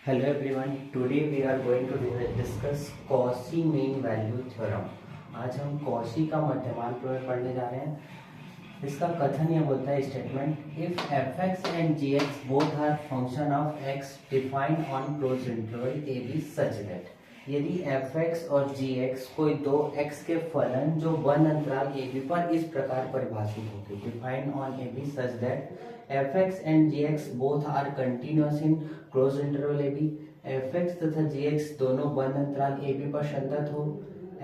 Hello everyone. Today we are going to discuss Cauchy mean value theorem. आज हम Cauchy का मध्यमान प्रमेय पढ़ने जा रहे हैं। इसका कथन यह बोलता है statement if F x and ji x both are function of X defined on close interval A B such that यदि एफ एक्स और जी एक्स कोई दो एक्स के फलन जो वन अंतराल ए बी पर इस प्रकार परिभाषित होते defined on A B such that F x and ji x both are continuous in close interval A B F X तथा जी एक्स दोनों वन अंतराल ए बी पर संतत हो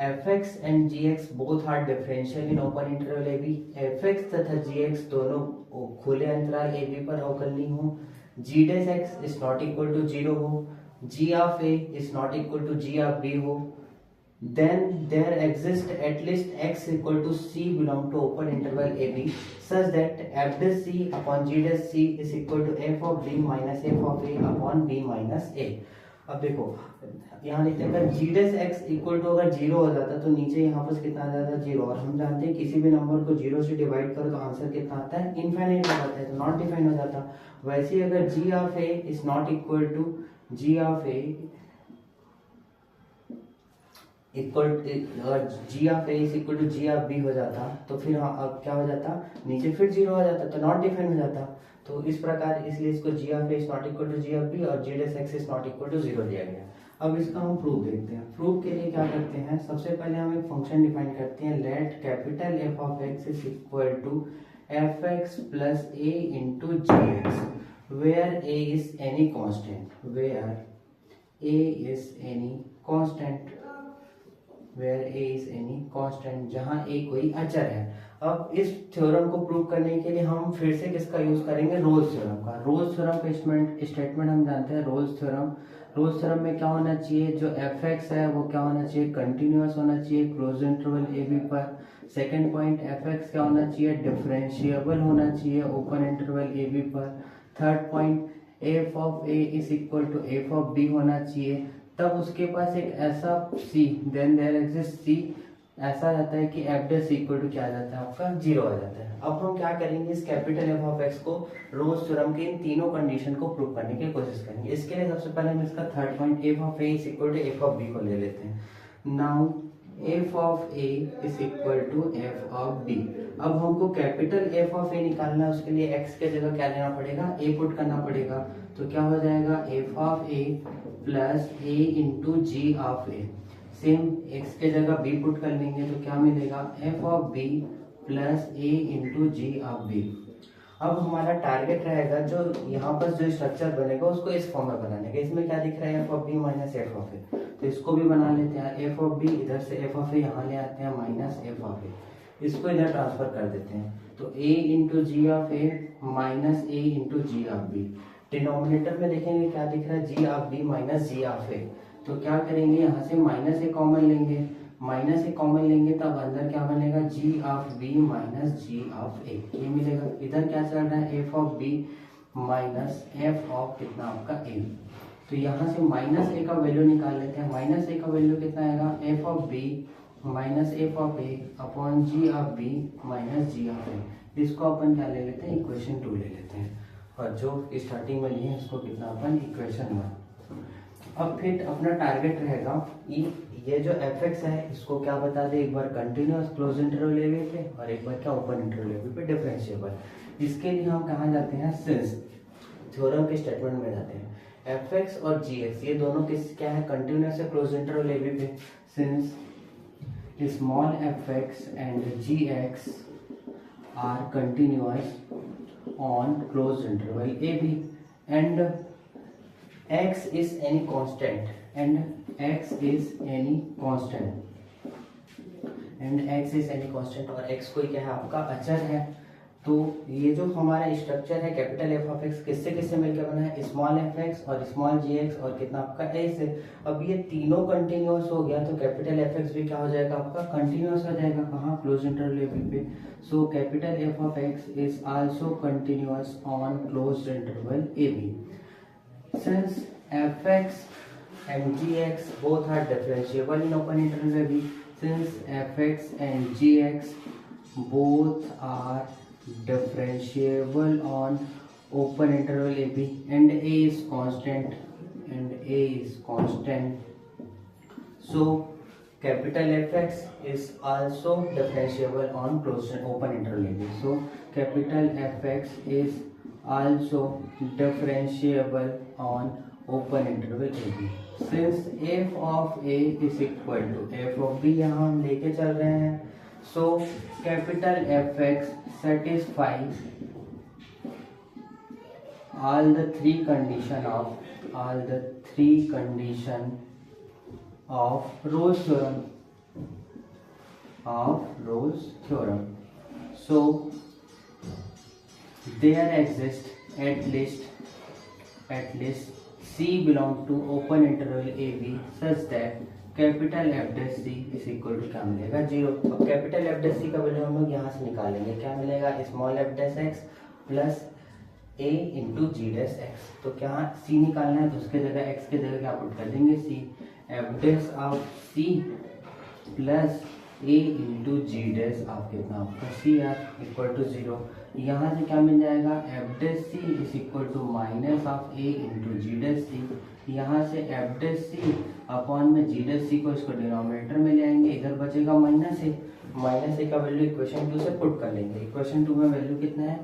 F x and ji x both are differential in open interval A B F X तथा G x दोनों खुले अंतराल ए बी पर अवकलनीय हो g dash x is not equal to zero हो g of a is not equal to g of b हो then there exists at least x equal to c belong to open interval ab such that f dash c upon g dash c is equal to f of b minus f of a upon b minus a। अब देखो यहाँ लिखते हैं अगर g dash x equal to अगर zero हो जाता तो नीचे यहाँ पर कितना आ जाता जीरो और हम जानते हैं किसी भी नंबर को जीरो से डिवाइड करो तो आंसर कितना आता है इनफाइनाइट हो जाता है तो नॉट डिफाइन हो जाता। वैसे ही अगर g of a is not equal to g of a equal अगर g of a is equal to g of b हो जाता तो फिर अब क्या हो जाता नीचे फिर जीरो हो जाता तो नॉट डिफाइन हो जाता। तो इस प्रकार इसलिए इसको g of a is not equal to g of b और g dash x is not equal to zero दिया गया। अब इसका हम प्रूफ देखते हैं। प्रूफ के लिए क्या करते हैं सबसे पहले हम एक फंक्शन डिफाइन करते हैं let capital f of x is equal to f x plus A into g x where a is any constant where a is any constant where a is any constant जहां a कोई अचर है। अब इस theorem को prove करने के लिए हम फिर से किसका यूज करेंगे रोल्स थ्योरम का। रोल्स थ्योरम का स्टेटमेंट हम जानते हैं रोल्स थ्योरम। रोल्स थ्योरम में क्या होना चाहिए जो एफ एक्स है वो क्या होना चाहिए कंटिन्यूअस होना चाहिए क्लोज इंटरवल ए बी पर। सेकेंड पॉइंट एफ एक्स क्या होना चाहिए डिफरेंशिएबल होना चाहिए ओपन इंटरवल ए बी पर। Third point f of a is equal to f of b होना चाहिए। तब उसके पास एक ऐसा c then there exist c ऐसा रहता है कि एफ डैश इक्वल टू क्या आ जाता है आपका जीरो आ जाता है। अब हम क्या करेंगे इस कैपिटल एफ ऑफ एक्स को रोल्स थ्योरम के इन तीनों कंडीशन को प्रूव करने की कोशिश करेंगे। इसके लिए सबसे पहले हम इसका third point f of a is equal to f of b को ले लेते हैं। Now f of a is equal to f of b. अब हमको कैपिटल एफ ऑफ ए निकालना है उसके लिए एक्स के जगह क्या लेना पड़ेगा ए पुट करना पड़ेगा। तो क्या हो जाएगा f of a plus A into g of a. Same x के जगह बी पुट कर लेंगे तो क्या मिलेगा f of b plus A into g of b. अब हमारा टारगेट रहेगा जो यहाँ पर जो स्ट्रक्चर बनेगा उसको इस फॉर्म में बनाने का। इसमें क्या दिख रहा है f of b minus f of a तो इसको भी बना लेते हैं। एफ ऑफ बी इधर से एफ ऑफ ए यहाँ ले आते हैं माइनस एफ ऑफ ए इसको इधर ट्रांसफर कर देते हैं तो a into g of a minus a into g of b. Denominator में देखेंगे क्या दिख रहा है g of b minus g of a. तो क्या करेंगे यहाँ से माइनस ए कॉमन लेंगे माइनस ए कॉमन लेंगे तब अंदर क्या बनेगा g of b minus g of a ये मिलेगा। इधर क्या चल रहा है f of b minus f of कितना आपका ए। तो यहाँ से माइनस ए का वैल्यू निकाल लेते हैं। माइनस ए का वैल्यू कितना आएगा f of b minus f of a upon g of b minus g of a. इसको अपन क्या ले लेते हैं इक्वेशन 2 ले लेते हैं और जो स्टार्टिंग में लिए इसको कितना अपन इक्वेशन 1। अब फिर अपना टारगेट रहेगा ये जो एफ एक्स है इसको क्या बता दे एक बार कंटिन्यूअस क्लोज इंटरवल ए बी पे और एक बार क्या ओपन इंटरवल ए बी पे डिफरेंशिएबल। इसके लिए हम कहाँ जाते हैं सिंस थ्योरम के स्टेटमेंट में जाते हैं। एफ एक्स और जी एक्स ये दोनों किस क्या है कंटिन्यूअस है क्लोज इंटरवल ए बी पे since small fx and gx are continuous on closed interval ab and x is any constant और x कोई क्या है आपका अचर है। तो ये जो हमारा स्ट्रक्चर है कैपिटल एफ ऑफ एक्स किससे किससे मिलकर बना है स्मॉल एफ एक्स और स्मॉल जी एक्स और कितना आपका ए से। अब ये तीनों कंटिन्यूअस हो गया तो कैपिटल एफ एक्स भी क्या हो जाएगा आपका कंटिन्यूअस हो जाएगा कहाँ क्लोज इंटरवल ए बी पे। So capital f of x is also continuous on close interval A b since f x and ji x both are differentiable in open interval A b since f x and ji x both are differentiable on open interval AB and A is constant and a is constant. So capital Fx is also differentiable on closed and open interval AB. So capital Fx is also differentiable on open interval AB. Since f of a is equal to f of b, यहाँ हम लेके चल रहे हैं, so capital Fx satisfies all the three condition of Rolle's theorem. So there exists at least C belong to open interval AB such that capital f dash c is equal to क्या मिलेगा, 0। अब capital f dash सी का value हम लोग यहाँ से निकालेंगे, क्या मिलेगा, small F dash X plus ए इंटू जी डैश एक्स। तो क्या सी निकालना है तो उसके जगह एक्स के जगह क्या पुट कर देंगे, c. F dash of c plus A into ji dash of कितना, आपका सी आर इक्वल टू 0। यहाँ से क्या मिल जाएगा, f dash c is equal to minus of a into ji dash c. यहाँ से एफ डैश सी अपॉन में जी डैश सी को इसको डिनोमिनेटर में ले आएंगे, इधर बचेगा माइनस ए का वैल्यू इक्वेशन 2 से पुट कर लेंगे। इक्वेशन 2 में वैल्यू कितना है,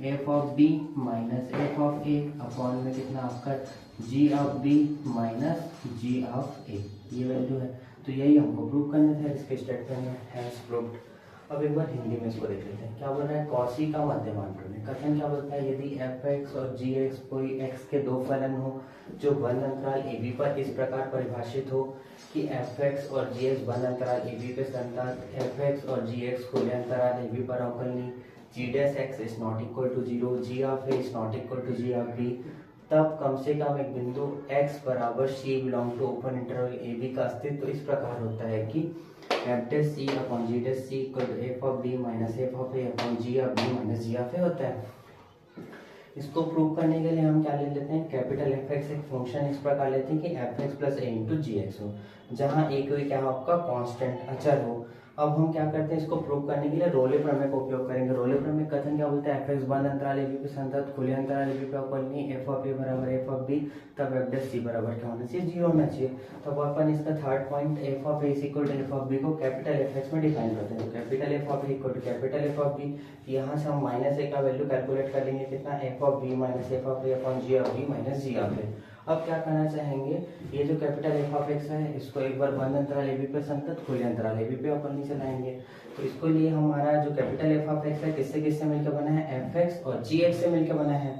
f of b minus f of a upon में कितना आपका g of b minus g of a, ये वैल्यू है। तो यही हमको प्रूव करना था, इसके स्टेटमेंट हैज प्रूव्ड। अब एक बार हिंदी में इसको देख लेते हैं, क्या बोल रहा है, कौशी का मध्यमांतर में कथन क्या बोलता है, यदि एफ एक्स और जी एक्स कोई एक्स के दो फलन हो जो बंद अंतराल ए बी पर इस प्रकार परिभाषित हो कि एफ एक्स और जी एक्स बंद अंतराल ए बी पे संतत, एफ एक्स और जी एक्स खुले अंतराल ए बी पर अवकलनीय, g dash x is not equal to 0, g of a is not equal to g of b, तब कम से कम एक बिंदु x बराबर c belong to open interval A b का अस्तित्व इस प्रकार होता है कि f dash c upon g dash c equal to f of b minus f of a upon g of b minus g of a होता है। इसको प्रूव करने के लिए हम क्या ले लेते हैं, कैपिटल एफ एक्स एक फंक्शन इस प्रकार लेते हैं कि एफ एक्स प्लस ए इंटू जी एक्स हो, जहाँ ए कोई क्या हो आपका कांस्टेंट अचर हो। अब हम क्या करते हैं, इसको प्रूव करने के लिए रोले प्रमेय का उपयोग करेंगे। रोले प्रमेय कथन क्या बोलता है, एफ एक्स बंद अंतराल ए बी पे संतत खुले अंतराल ए बी पे अवकलनीय, एफ ऑफ ए बराबर एफ ऑफ बी, तब एफ डैश सी बराबर क्या होना चाहिए, 0 होना चाहिए। तब अपन इसका third point f of a is equal to f of b को कैपिटल एफ एक्स में डिफाइन करते हैं। तो capital f of a equal to capital f of b, यहाँ से हम माइनस ए का वैल्यू कैलकुलेट कर लेंगे, कितना, f of b minus f of a upon g of b minus g of a. अब क्या करना चाहेंगे, ये जो कैपिटल एफ ऑफ एक्स है इसको एक बार बंद अंतराल ए बी पे संतत खुले अंतराल ए बी पे अवकलनीय से लाएंगे। तो इसको लिए हमारा जो कैपिटल एफ ऑफ एक्स है किससे किससे मिलकर बना है, एफ एक्स और जी एक्स से मिलकर बना है।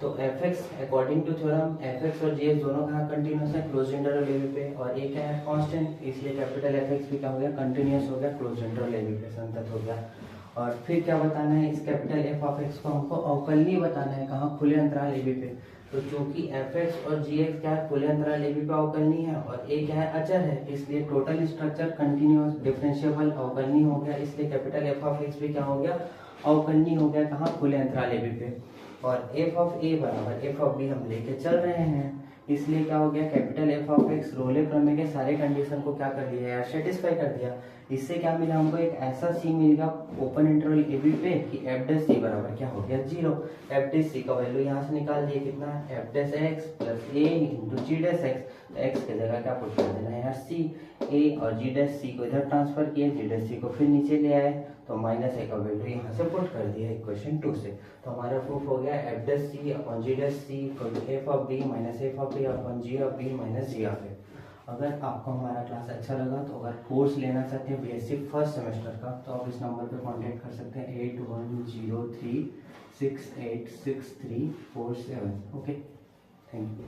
तो f x according to theorem f x और जी एक्स दोनों कहाँ कंटिन्यूस है, क्लोज इंटरवल ए बी पे, और ए क्या है, कांस्टेंट, इसलिए कैपिटल एफ एक्स भी क्या हो गया, कंटिन्यूस हो गया, क्लोज इंटरवल ए बी पे संतत हो गया। और फिर क्या बताना है, इस कैपिटल एफ ऑफ एक्स को हमको अवकलनीय बताना है, कहाँ, खुले अंतराल ए बी पे। तो चूंकि एफ एक्स और जी एक्स क्या है, खुले अंतराल ए बी पे अवकलनीय है और ए क्या है, अचर है, इसलिए टोटल स्ट्रक्चर कंटिन्यूअस डिफरेंशिएबल अवकलनीय हो गया, इसलिए कैपिटल एफ ऑफ एक्स भी क्या हो गया, अवकलनीय हो गया, कहाँ, खुले अंतराल ए बी पे। और एफ ऑफ ए बराबर एफ ऑफ बी हम लेके चल रहे हैं, इसलिए क्या हो गया, कैपिटल एफ ऑफ एक्स रोले प्रमेय के सारे कंडीशन को क्या कर दिया यार, सेटिस्फाई कर दिया। इससे क्या मिला हमको, एक ऐसा सी मिल गया ओपन इंटरवल ए बी पे कि एफ डैश सी बराबर क्या हो गया, 0। एफ डैश सी का वैल्यू यहाँ से निकाल दिए, कितना, एफ डैश एक्स प्लस ए इंटू जी डैश एक्स। तो एक्स की जगह क्या पुट कर देना है यार, सी। ए और जी डैश सी को इधर ट्रांसफर किए, जी डैश सी को फिर नीचे ले आए, तो माइनस ए का वैल्यू यहाँ से पुट कर दिया इक्वेशन 2 से। तो हमारा प्रूफ हो गया f dash c upon g dash c equal to f of b minus f of a upon g of b minus g of a. अगर आपको हमारा क्लास अच्छा लगा तो अगर कोर्स लेना चाहते हैं बीएससी फर्स्ट सेमेस्टर का, तो आप इस नंबर पे कांटेक्ट कर सकते हैं 8103686347। Okay, thank you.